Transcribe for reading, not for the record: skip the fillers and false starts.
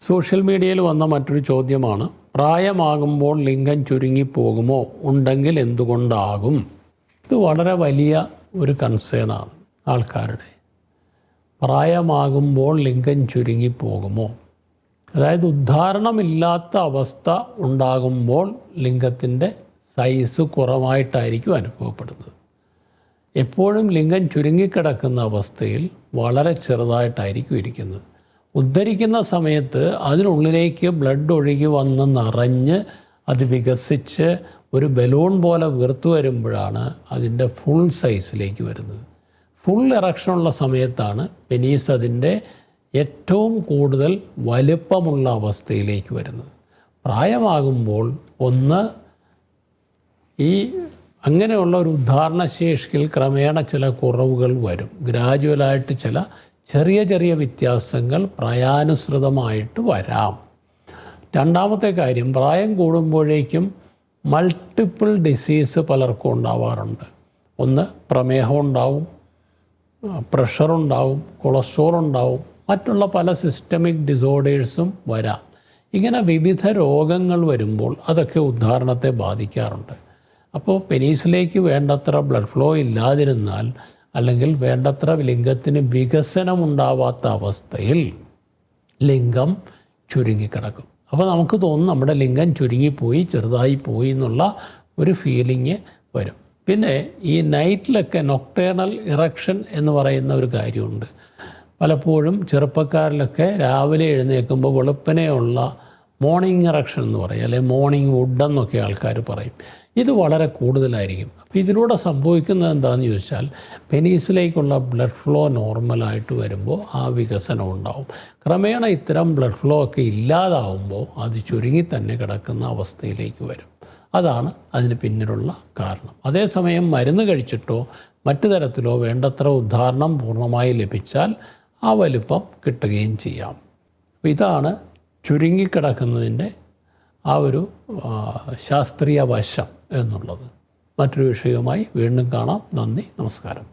Social മീഡിയയിൽ വന്ന മറ്റൊരു ചോദ്യമാണ്, പ്രായമാകുമ്പോൾ ലിംഗം ചുരുങ്ങിപ്പോകുമോ, ഉണ്ടെങ്കിൽ എന്തുകൊണ്ടാകും? ഇത് വളരെ വലിയ ഒരു കൺസേണാണ് ആൾക്കാരുടെ. പ്രായമാകുമ്പോൾ ലിംഗം ചുരുങ്ങിപ്പോകുമോ, അതായത് ഉദ്ധാരണമില്ലാത്ത അവസ്ഥ ഉണ്ടാകുമ്പോൾ ലിംഗത്തിൻ്റെ സൈസ് കുറവായിട്ടായിരിക്കും അനുഭവപ്പെടുന്നത്. എപ്പോഴും ലിംഗം ചുരുങ്ങിക്കിടക്കുന്ന അവസ്ഥയിൽ വളരെ ചെറുതായിട്ടായിരിക്കും ഇരിക്കുന്നത്. ഉദ്ധരിക്കുന്ന സമയത്ത് അതിനുള്ളിലേക്ക് ബ്ലഡ് ഒഴുകി വന്ന് നിറഞ്ഞ് അത് വികസിച്ച് ഒരു ബലൂൺ പോലെ വീർത്തു വരുമ്പോഴാണ് അതിൻ്റെ ഫുൾ സൈസിലേക്ക് വരുന്നത്. ഫുൾ ഇറക്ഷനുള്ള സമയത്താണ് പെനീസ് അതിൻ്റെ ഏറ്റവും കൂടുതൽ വലുപ്പമുള്ള അവസ്ഥയിലേക്ക് വരുന്നത്. പ്രായമാകുമ്പോൾ ഈ അങ്ങനെയുള്ള ഒരു ഉദ്ധാരണശേഷിയിൽ ക്രമേണ ചില കുറവുകൾ വരും. ഗ്രാജുവലായിട്ട് ചില ചെറിയ ചെറിയ വ്യത്യാസങ്ങൾ പ്രായാനുസൃതമായിട്ട് വരാം. രണ്ടാമത്തെ കാര്യം, പ്രായം കൂടുമ്പോഴേക്കും മൾട്ടിപ്പിൾ ഡിസീസ് പലർക്കും ഉണ്ടാവാറുണ്ട്. ഒന്ന്, പ്രമേഹം ഉണ്ടാവും, പ്രഷറുണ്ടാവും, കൊളസ്ട്രോൾ ഉണ്ടാവും, മറ്റുള്ള പല സിസ്റ്റമിക് ഡിസോർഡേഴ്സും വരാം. ഇങ്ങനെ വിവിധ രോഗങ്ങൾ വരുമ്പോൾ അതൊക്കെ ഉദ്ധാരണത്തെ ബാധിക്കാറുണ്ട്. അപ്പോൾ പെനീസിലേക്ക് വേണ്ടത്ര ബ്ലഡ് ഫ്ലോ ഇല്ലാതിരുന്നാൽ, അല്ലെങ്കിൽ വേണ്ടത്ര ലിംഗത്തിന് വികസനമുണ്ടാവാത്ത അവസ്ഥയിൽ ലിംഗം ചുരുങ്ങിക്കിടക്കും. അപ്പോൾ നമുക്ക് തോന്നും നമ്മുടെ ലിംഗം ചുരുങ്ങിപ്പോയി, ചെറുതായി പോയി എന്നുള്ള ഒരു ഫീലിംഗ് വരും. പിന്നെ ഈ നൈറ്റിലൊക്കെ നൊക്ടേണൽ ഇറക്ഷൻ എന്ന് പറയുന്ന ഒരു കാര്യമുണ്ട്. പലപ്പോഴും ചെറുപ്പക്കാരിലൊക്കെ രാവിലെ എഴുന്നേൽക്കുമ്പോൾ വെളുപ്പിനെയുള്ള മോർണിംഗ് ഇറക്ഷൻ എന്ന് പറയും, അല്ലെങ്കിൽ മോർണിംഗ് വുഡ് എന്നൊക്കെ ആൾക്കാർ പറയും. ഇത് വളരെ കൂടുതലായിരിക്കും. അപ്പോൾ ഇതിലൂടെ സംഭവിക്കുന്നത് എന്താണെന്ന് ചോദിച്ചാൽ, പെനീസിലേക്കുള്ള ബ്ലഡ് ഫ്ലോ നോർമലായിട്ട് വരുമ്പോൾ ആ വികസനം ഉണ്ടാവും. ക്രമേണ ഇത്തരം ബ്ലഡ് ഫ്ലോ ഒക്കെ ഇല്ലാതാവുമ്പോൾ അത് ചുരുങ്ങി തന്നെ കിടക്കുന്ന അവസ്ഥയിലേക്ക് വരും. അതാണ് അതിന് പിന്നിലുള്ള കാരണം. അതേസമയം മരുന്ന് കഴിച്ചിട്ടോ മറ്റു തരത്തിലോ വേണ്ടത്ര ഉദ്ധാരണം പൂർണ്ണമായി ലഭിച്ചാൽ ആ വലുപ്പം കിട്ടുകയും ചെയ്യാം. അപ്പോൾ ഇതാണ് ചുരുങ്ങിക്കിടക്കുന്നതിൻ്റെ ആ ഒരു ശാസ്ത്രീയ വശം എന്നുള്ളത്. മറ്റൊരു വിഷയവുമായി വീണ്ടും കാണാം. നന്ദി, നമസ്കാരം.